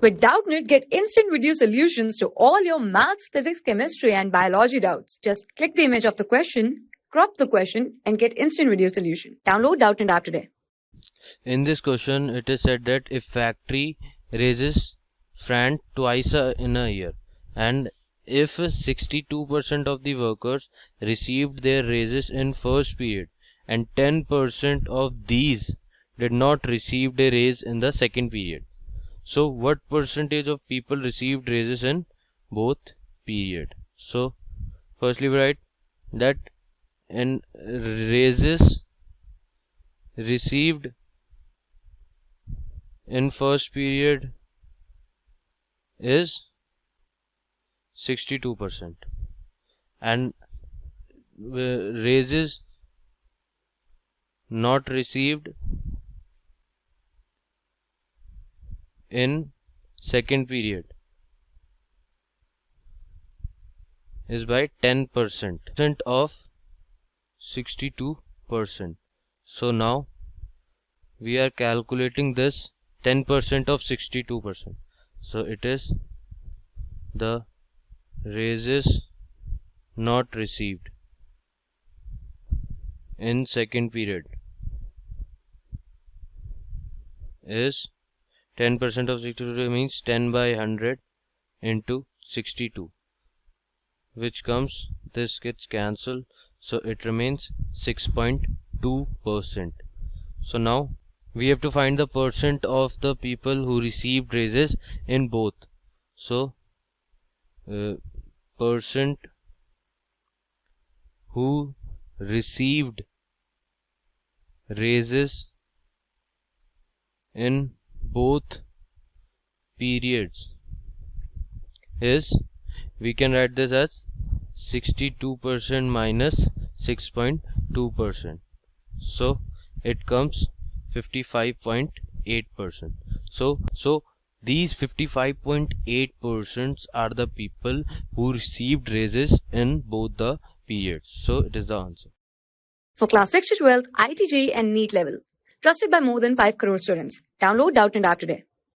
With Doubtnut, get instant video solutions to all your maths, physics, chemistry, and biology doubts. Just click the image of the question, crop the question, and get instant video solution. Download Doubtnut app today. In this question, it is said that if factory raises frant twice in a year, and if 62% of the workers received their raises in first period, and 10% of these did not receive a raise in the second period, so what percentage of people received raises in both period? So firstly we write that in raises received in first period is 62%, and raises not received in second period is by 10% of 62%. So now we are calculating this 10% of 62%. So it is the raises not received in second period is 10% of 62 means 10 by 100 into 62, which comes, this gets cancelled, so it remains 6.2%. So now we have to find the percent of the people who received raises in both. So percent who received raises in both periods is, we can write this as 62% minus 6.2%. So it comes 55.8%. So these 55.8% are the people who received raises in both the periods. So it is the answer. For class 6 to 12, IIT JEE and NEET level. Trusted by more than 5 crore students. Download Doubtnut app today.